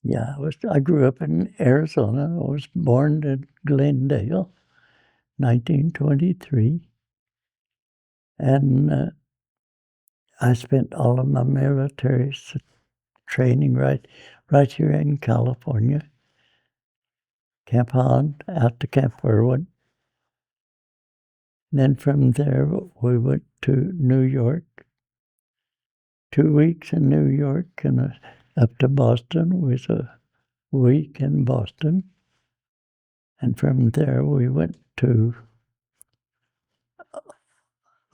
Yeah, I grew up in Arizona. I was born in Glendale, 1923, and I spent all of my military training right here in California. Camp Holland, out to Camp Irwin. Then from there, we went to New York. 2 weeks in New York, and up to Boston was a week in Boston. And from there, we went to,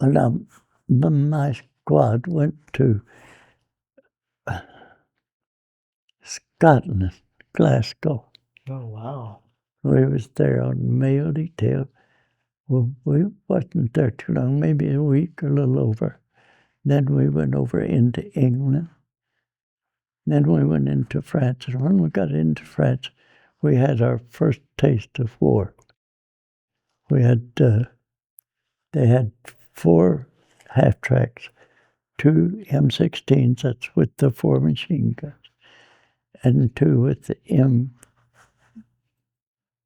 my squad went to Scotland, Glasgow. Oh, wow. We was there on mail detail. Well, we wasn't there too long, maybe a week or a little over. Then we went over into England. Then we went into France. And when we got into France, we had our first taste of war. We had, they had 4 half-tracks, 2 M16s, that's with the 4 machine guns, and 2 with the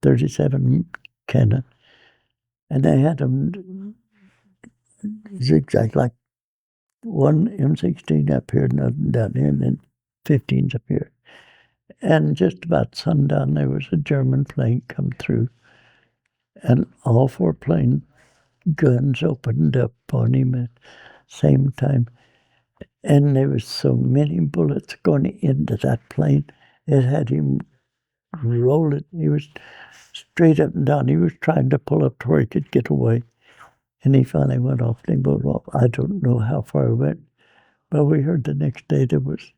M37 cannon. And they had them zigzag, like one M16 up here, another down here, and then 15s up here. And just about sundown, there was a German plane come through, and all 4 plane guns opened up on him at the same time. And there was so many bullets going into that plane, it had him rolling. He was straight up and down. He was trying to pull up to where he could get away. And he finally went off and he moved off. I don't know how far he went, but we heard the next day there was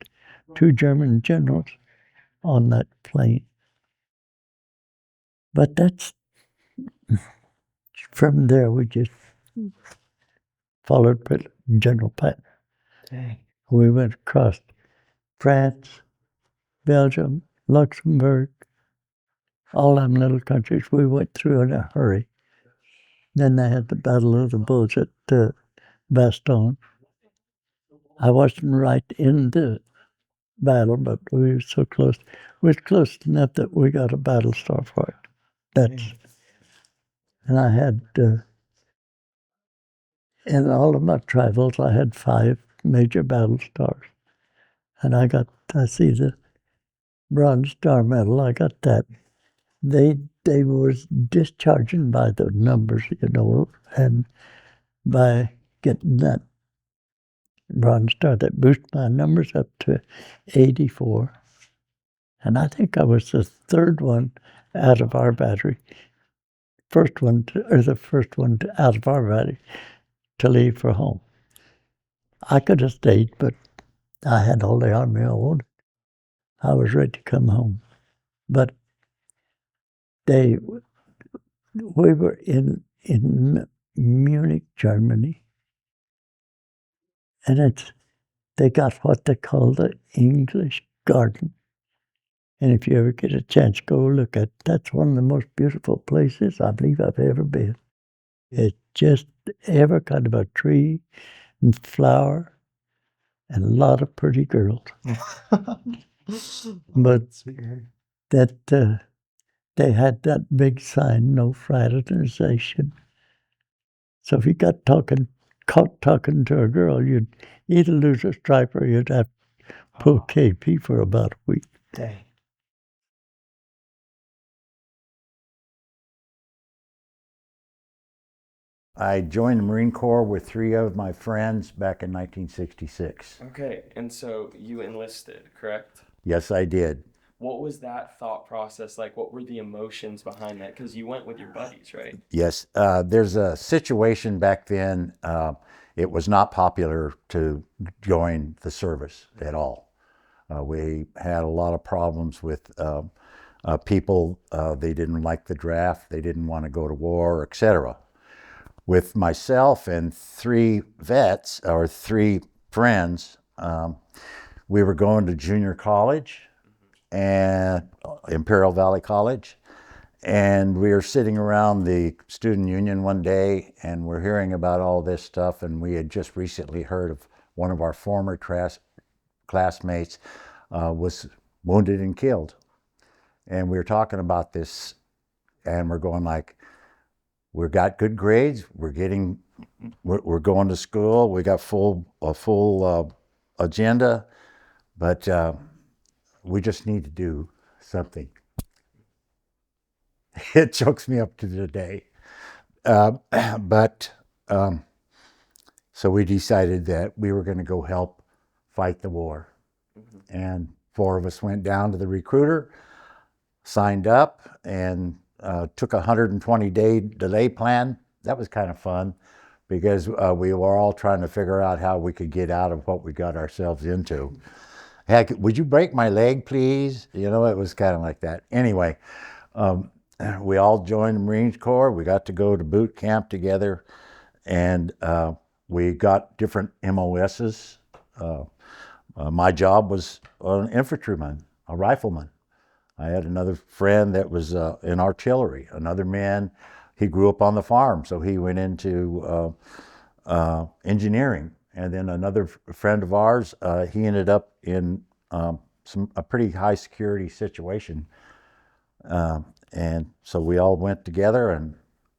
2 German generals on that plane. But that's, from there we just followed General Patton. Dang. We went across France, Belgium, Luxembourg, all them little countries we went through in a hurry. Then they had the Battle of the Bulge at Bastogne. I wasn't right in the battle, but we were so close. We were close enough that we got a battle star for it. And I had, in all of my travels, I had 5 major battle stars. And I see the Bronze Star Medal, I got that. They was discharging by the numbers, and by getting that Bronze Star, that boosted my numbers up to 84. And I think I was the 3rd one out of our battery. The first one out of our battery to leave for home. I could have stayed, but I had all the army I wanted. I was ready to come home. But we were in Munich, Germany, and they got what they call the English Garden. And if you ever get a chance, go look at it. That's one of the most beautiful places I believe I've ever been. It's just every kind of a tree and flower and a lot of pretty girls. But that they had that big sign, no fraternization. So if you got caught talking to a girl, you'd either lose a stripe or you'd have to pull KP for about a week. Dang. I joined the Marine Corps with 3 of my friends back in 1966. Okay, and so you enlisted, correct? Yes, I did. What was that thought process like? What were the emotions behind that? Because you went with your buddies, right? Yes, there's a situation back then. It was not popular to join the service at all. We had a lot of problems with people. They didn't like the draft. They didn't want to go to war, etc. With myself and 3 vets, or 3 friends, we were going to junior college and Imperial Valley College. And we were sitting around the student union one day, and we're hearing about all this stuff, and we had just recently heard of one of our former classmates was wounded and killed. And we were talking about this, and we're going like, we've got good grades, we're going to school, we got a full agenda, but we just need to do something. It chokes me up to today. But so we decided that we were going to go help fight the war. And 4 of us went down to the recruiter, signed up, and took a 120-day delay plan. That was kind of fun because we were all trying to figure out how we could get out of what we got ourselves into. Heck, would you break my leg, please? You know, it was kind of like that. Anyway, we all joined the Marine Corps. We got to go to boot camp together, and we got different MOSs. My job was an infantryman, a rifleman. I had another friend that was in artillery. Another man, he grew up on the farm, so he went into engineering. And then another friend of ours, he ended up in a pretty high security situation. And so we all went together,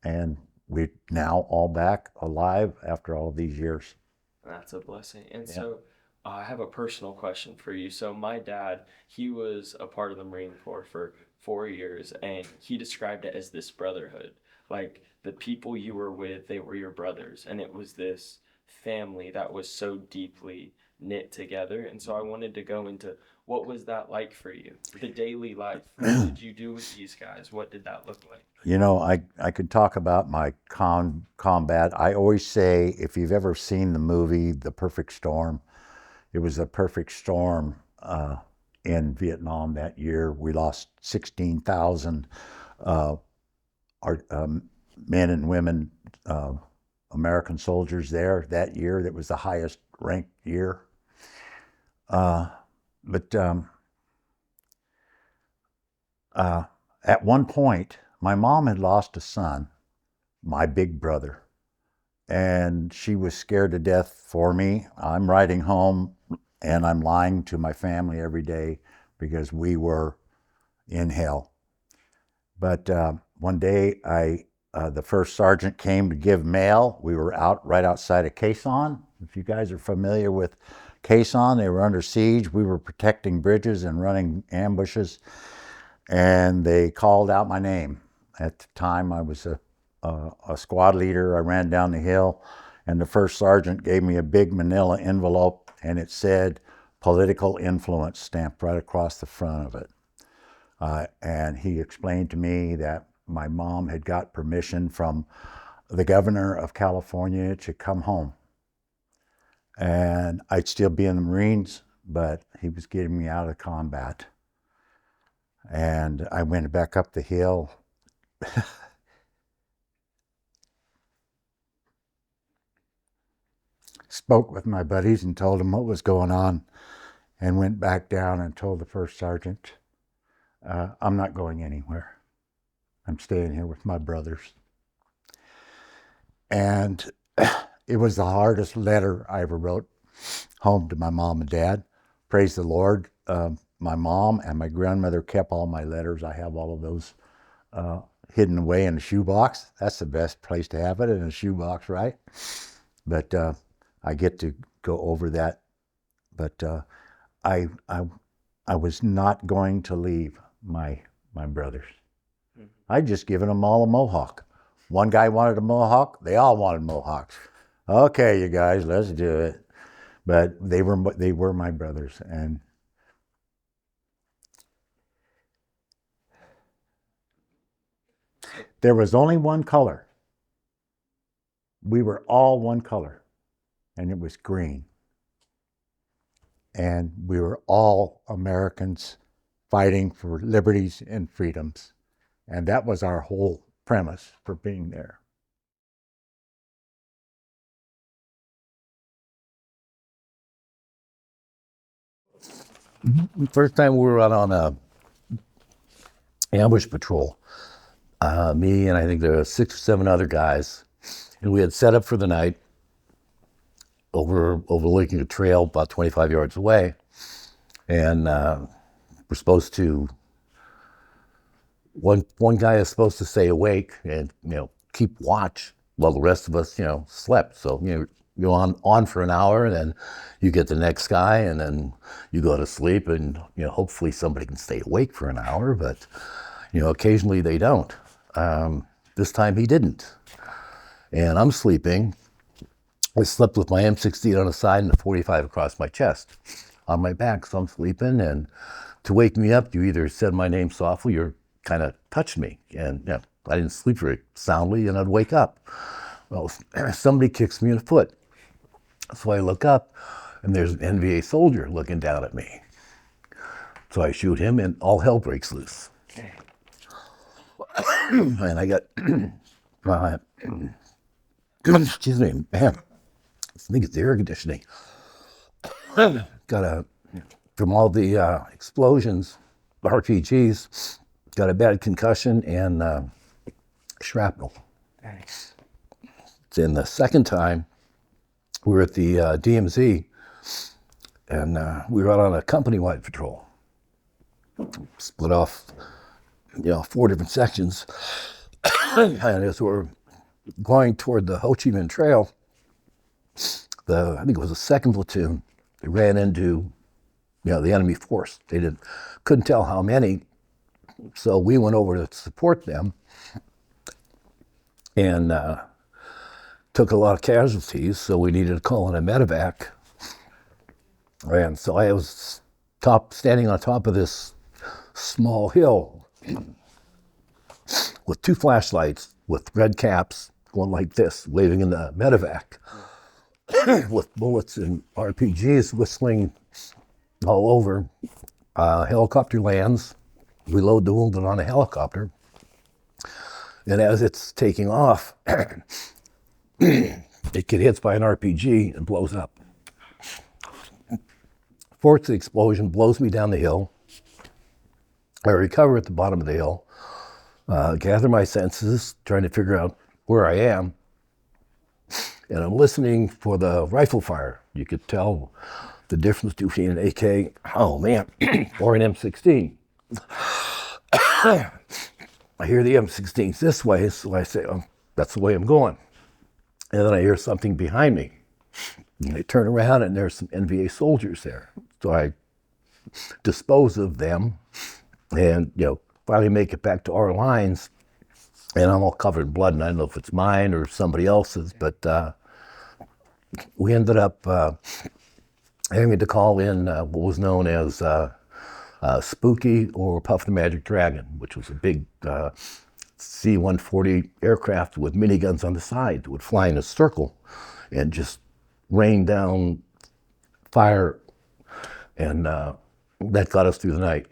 and we're now all back alive after all of these years. That's a blessing. And so I have a personal question for you. So my dad, he was a part of the Marine Corps for 4 years, and he described it as this brotherhood. Like the people you were with, they were your brothers, and it was this family that was so deeply knit together. And so I wanted to go into, what was that like for you? The daily life. What did you do with these guys? What did that look like? You know, I could talk about my combat. I always say, if you've ever seen the movie The Perfect Storm, it was a perfect storm in Vietnam that year. We lost 16,000 men and women, American soldiers there that year. That was the highest ranked year. But at one point, my mom had lost a son, my big brother, and she was scared to death for me. I'm riding home, and I'm lying to my family every day because we were in hell. But one day, the first sergeant came to give mail. We were right outside of Quezon. If you guys are familiar with Quezon, they were under siege. We were protecting bridges and running ambushes, and they called out my name. At the time, I was a squad leader. I ran down the hill, and the first sergeant gave me a big manila envelope, and it said political influence stamped right across the front of it. And he explained to me that my mom had got permission from the governor of California to come home. And I'd still be in the Marines, but he was getting me out of combat. And I went back up the hill. Spoke with my buddies and told them what was going on, and went back down and told the first sergeant, I'm not going anywhere. I'm staying here with my brothers. And it was the hardest letter I ever wrote home to my mom and dad. Praise the Lord. My mom and my grandmother kept all my letters. I have all of those hidden away in a shoebox. That's the best place to have it, in a shoebox, right? But I get to go over that. But I was not going to leave my brothers. I'd just given them all a mohawk. One guy wanted a mohawk. They all wanted mohawks. Okay, you guys, let's do it. But they were my brothers, and there was only one color. We were all one color, and it was green. And we were all Americans fighting for liberties and freedoms. And that was our whole premise for being there. First time we were out on a ambush patrol, me and I think there were 6 or 7 other guys, and we had set up for the night overlooking a trail about 25 yards away, and we're supposed to, one guy is supposed to stay awake and, keep watch while the rest of us, slept. So, you're on for an hour, and then you get the next guy, and then you go to sleep, and, hopefully somebody can stay awake for an hour, but, occasionally they don't. This time he didn't. And I'm sleeping. I slept with my M16 on the side and a 45 across my chest on my back. So I'm sleeping, and to wake me up, you either said my name softly or kind of touched me. And I didn't sleep very soundly, and I'd wake up. Well, somebody kicks me in the foot. So I look up, and there's an NVA soldier looking down at me. So I shoot him, and all hell breaks loose. Okay. And I got, excuse me, man, I think it's the air conditioning. From all the explosions, RPGs, got a bad concussion and shrapnel. Nice. Then the second time, we were at the DMZ, and we were out on a company-wide patrol. Split off, 4 different sections. And as we're going toward the Ho Chi Minh Trail, I think it was the 2nd platoon, they ran into, the enemy force. They couldn't tell how many, so we went over to support them, and took a lot of casualties, so we needed to call in a medevac. And so I was standing on top of this small hill with 2 flashlights with red caps going like this, waving in the medevac, with bullets and RPGs whistling all over. Helicopter lands. We load the wounded on a helicopter. And as it's taking off, it gets hit by an RPG and blows up. Force the explosion blows me down the hill. I recover at the bottom of the hill, gather my senses, trying to figure out where I am. And I'm listening for the rifle fire. You could tell the difference between an AK, oh man, or an M16. I hear the M16s this way, so I say, that's the way I'm going. And then I hear something behind me. And I turn around, and there's some NVA soldiers there. So I dispose of them and, finally make it back to our lines. And I'm all covered in blood, and I don't know if it's mine or somebody else's, but we ended up having to call in what was known as Spooky or Puff the Magic Dragon, which was a big C-140 aircraft with miniguns on the side that would fly in a circle and just rain down fire, and that got us through the night.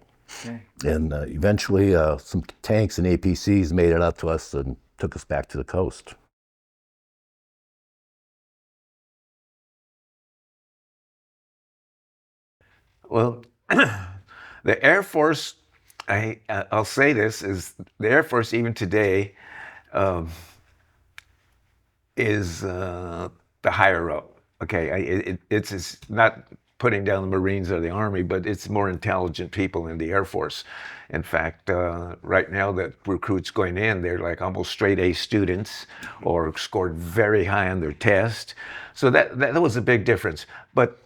Okay. And eventually some tanks and APCs made it up to us and took us back to the coast. Well, the Air Force, I'll say this, is the Air Force even today is the higher road. Okay, it's not putting down the Marines or the Army, but it's more intelligent people in the Air Force. In fact, right now the recruits going in, they're like almost straight A students or scored very high on their test. So that was a big difference. But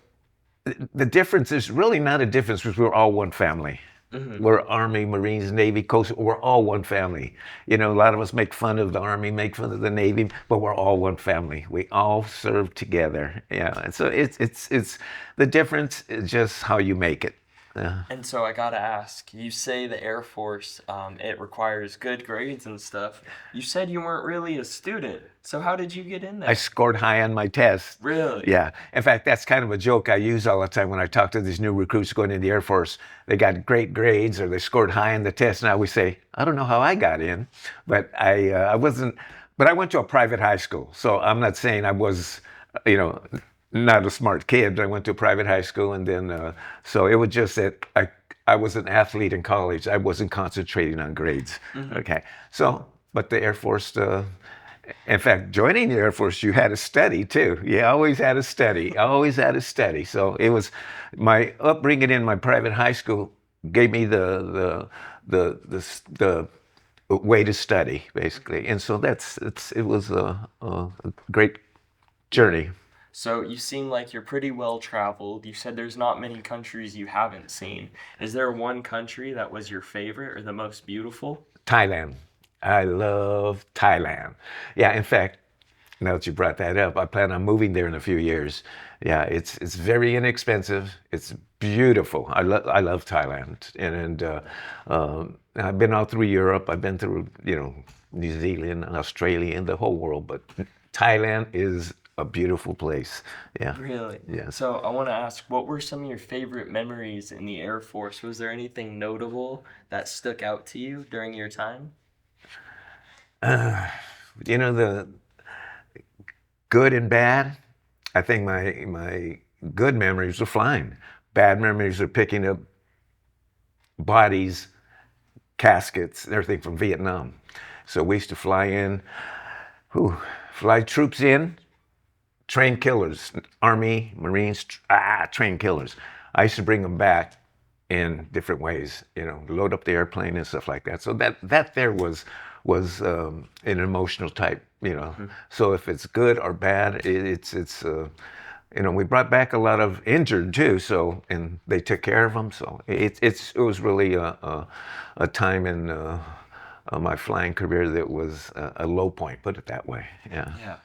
the difference is really not a difference because we're all one family. Mm-hmm. We're Army, Marines, Navy, Coast. We're all one family. A lot of us make fun of the Army, make fun of the Navy, but we're all one family. We all serve together. Yeah, and so it's the difference is just how you make it. And so I gotta ask, you say the Air Force, it requires good grades and stuff. You said you weren't really a student, so how did you get in there? I scored high on my test. Really? Yeah. In fact, that's kind of a joke I use all the time when I talk to these new recruits going in the Air Force. They got great grades or they scored high on the test, and I always say, I don't know how I got in, but I wasn't. But I went to a private high school, so I'm not saying I was, not a smart kid, but I went to a private high school, and then so it was just that I was an athlete in college. I wasn't concentrating on grades. Mm-hmm. Okay, so but the Air Force, in fact, joining the Air Force, you had to study too. You always had to study. So it was my upbringing in my private high school. gave me the way to study, basically. And so it was a great journey. So you seem like you're pretty well traveled. You said there's not many countries you haven't seen. Is there one country that was your favorite or the most beautiful? Thailand. I love Thailand. Yeah, in fact, now that you brought that up, I plan on moving there in a few years. Yeah, it's very inexpensive. It's beautiful. I love Thailand, and I've been all through Europe. I've been through New Zealand and Australia and the whole world, but Thailand is a beautiful place. Yeah. Really? Yeah. So I want to ask, what were some of your favorite memories in the Air Force? Was there anything notable that stuck out to you during your time? The good and bad. I think my good memories are flying. Bad memories are picking up bodies, caskets, and everything from Vietnam. So we used to fly in, fly troops in, train killers, Army, Marines, train killers. I used to bring them back in different ways, load up the airplane and stuff like that. So that there was an emotional type, Mm-hmm. So if it's good or bad, it's we brought back a lot of injured too. So, and they took care of them. So it was really a time in my flying career that was a low point, put it that way. Yeah. Yeah.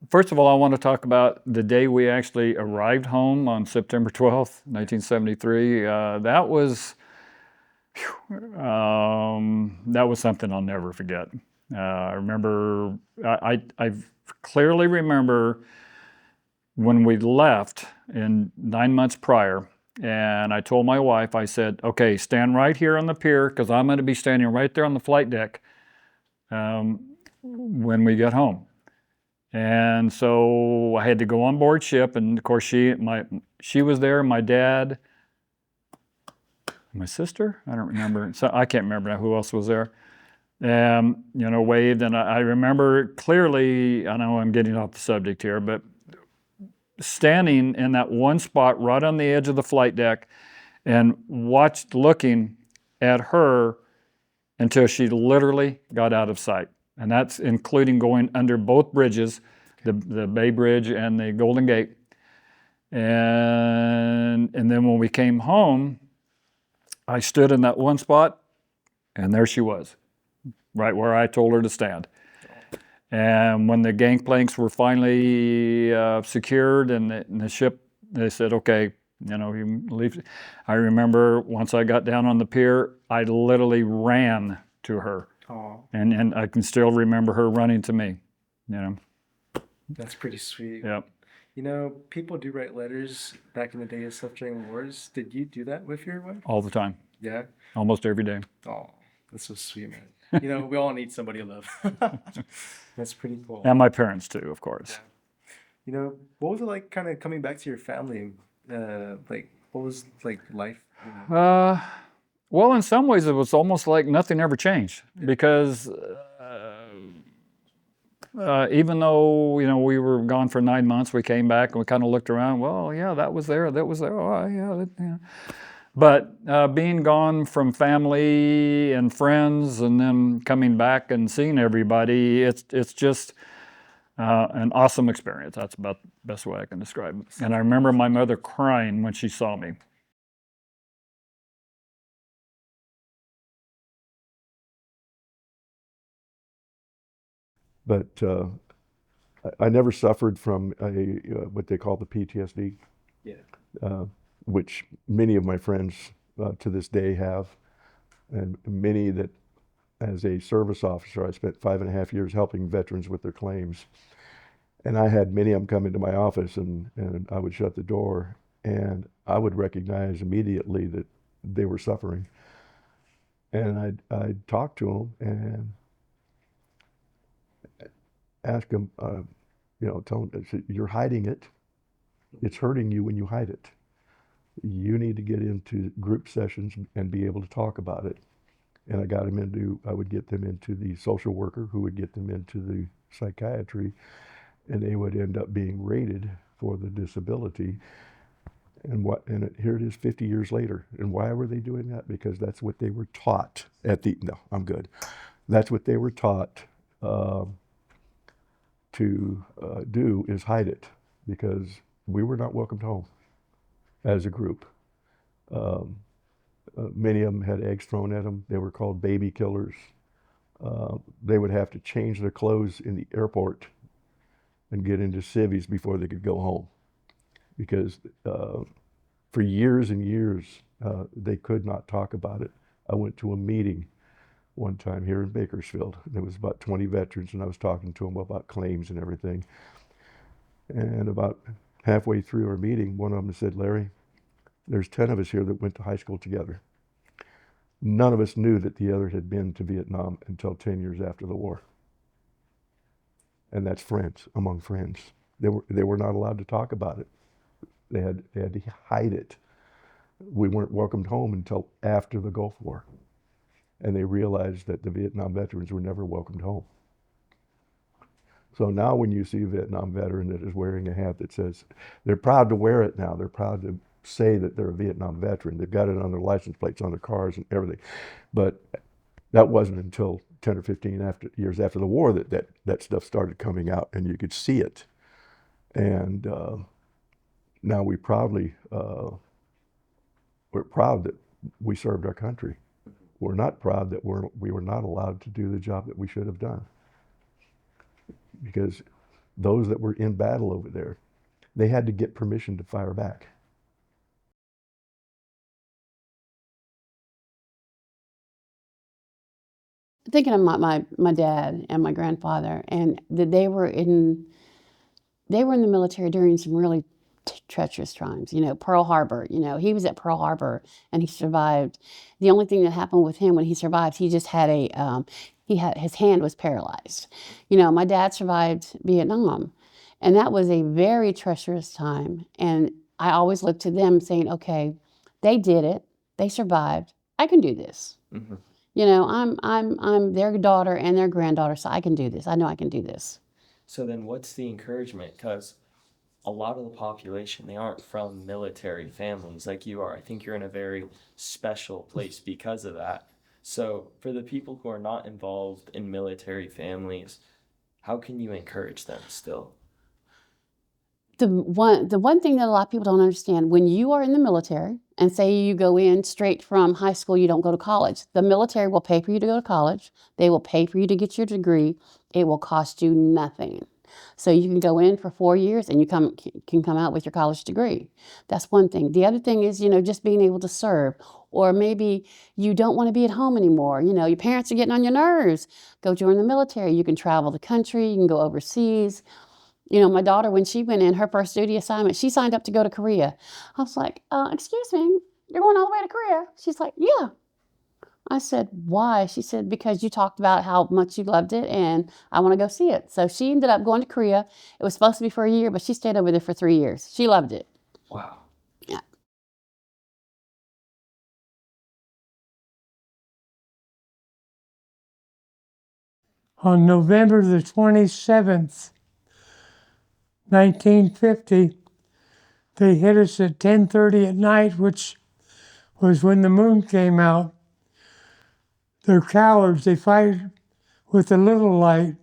First of all, I want to talk about the day we actually arrived home on September 12th, 1973. That was something I'll never forget. I remember, I clearly remember when we left in 9 months prior, and I told my wife, I said, okay, stand right here on the pier because I'm going to be standing right there on the flight deck when we get home. And so I had to go on board ship, and of course she was there, my dad, my sister, I don't remember, so I can't remember now who else was there, waved, and I remember clearly, I know I'm getting off the subject here, but standing in that one spot right on the edge of the flight deck and looking at her until she literally got out of sight. And that's including going under both bridges, the Bay Bridge and the Golden Gate. And then when we came home, I stood in that one spot, and there she was, right where I told her to stand. And when the gangplanks were finally secured and the ship, they said, okay, you leave. I remember once I got down on the pier, I literally ran to her. Oh, And I can still remember her running to me, that's pretty sweet. Yep. People do write letters back in the day and stuff during wars. Did you do that with your wife? All the time, Yeah. almost every day. Oh, that's so sweet, man. We all need somebody to love. That's pretty cool. And my parents too, of course. What was it like kind of coming back to your family? What was like life? Well, in some ways, it was almost like nothing ever changed because even though we were gone for 9 months, we came back and we kind of looked around. Well, yeah, that was there. That was there. Oh, yeah. But being gone from family and friends, and then coming back and seeing everybody, it's just an awesome experience. That's about the best way I can describe it. And I remember my mother crying when she saw me. But I never suffered from what they call the PTSD, which many of my friends to this day have, and many that, as a service officer, I spent 5.5 years helping veterans with their claims. And I had many of them come into my office, and I would shut the door, and I would recognize immediately that they were suffering. And I'd talk to them and ask them, tell them, you're hiding it. It's hurting you when you hide it. You need to get into group sessions and be able to talk about it. And I would get them into the social worker who would get them into the psychiatry. and they would end up being rated for the disability. And here it is 50 years later. And why were they doing that? Because that's what they were taught no, I'm good. That's what they were taught to do, is hide it, because we were not welcomed home as a group. Many of them had eggs thrown at them. They were called baby killers. They would have to change their clothes in the airport and get into civvies before they could go home, because for years and years they could not talk about it. I went to a meeting one time here in Bakersfield. There was about 20 veterans, and I was talking to them about claims and everything. And about halfway through our meeting, one of them said, "Larry, there's 10 of us here that went to high school together. None of us knew that the other had been to Vietnam until 10 years after the war." And that's friends, among friends. They were not allowed to talk about it. They had to hide it. We weren't welcomed home until after the Gulf War. And they realized that the Vietnam veterans were never welcomed home. So now when you see a Vietnam veteran that is wearing a hat that says, they're proud to wear it now, they're proud to say that they're a Vietnam veteran. They've got it on their license plates, on their cars and everything. But that wasn't until 10 or 15 years after the war that stuff started coming out, and you could see it. And now we're proud that we served our country. We're not proud that we were not allowed to do the job that we should have done. Because those that were in battle over there, they had to get permission to fire back. Thinking of my dad and my grandfather, and that they were in the military during some really treacherous times. You know, Pearl Harbor. You know, he was at Pearl Harbor and he survived. The only thing that happened with him when he survived, he just had his hand was paralyzed. You know, my dad survived Vietnam, and that was a very treacherous time. And I always looked to them saying, okay, they did it. They survived. I can do this. Mm-hmm. You know, I'm their daughter and their granddaughter, so I can do this. I know I can do this. So then what's the encouragement? Because a lot of the population, they aren't from military families like you are. I think you're in a very special place because of that. So for the people who are not involved in military families, how can you encourage them still? The one thing that a lot of people don't understand, when you are in the military, and say you go in straight from high school, you don't go to college, the military will pay for you to go to college. They will pay for you to get your degree. It will cost you nothing. So you can go in for 4 years and you can come out with your college degree. That's one thing. The other thing is, you know, just being able to serve. Or maybe you don't want to be at home anymore. You know, your parents are getting on your nerves. Go join the military. You can travel the country. You can go overseas. You know, my daughter, when she went in, her first duty assignment, she signed up to go to Korea. I was like, excuse me, you're going all the way to Korea? She's like, yeah. I said, why? She said, because you talked about how much you loved it and I want to go see it. So she ended up going to Korea. It was supposed to be for a year, but she stayed over there for 3 years. She loved it. Wow. Yeah. On November the 27th, 1950, they hit us at 10:30 at night, which was when the moon came out. They're cowards. They fight with the little light.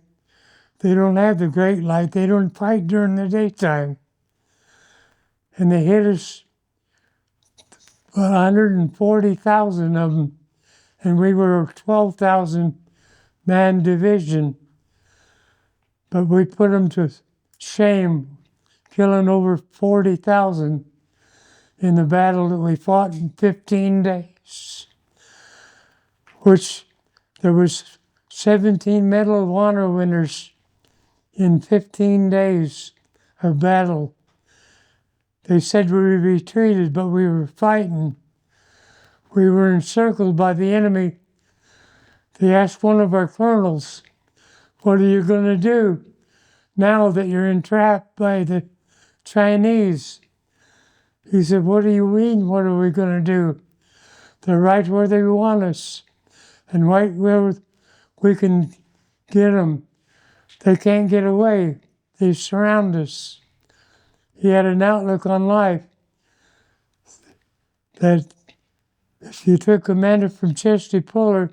They don't have the great light. They don't fight during the daytime. And they hit us, 140,000 of them, and we were a 12,000 man division. But we put them to shame, killing over 40,000 in the battle that we fought in 15 days, which there was 17 Medal of Honor winners in 15 days of battle. They said we retreated, but we were fighting. We were encircled by the enemy. They asked one of our colonels, what are you going to do now that you're entrapped by the Chinese? He said, what do you mean, what are we going to do? They're right where they want us, and right where we can get them. They can't get away. they surround us. He had an outlook on life that if you took Amanda from Chesty Puller,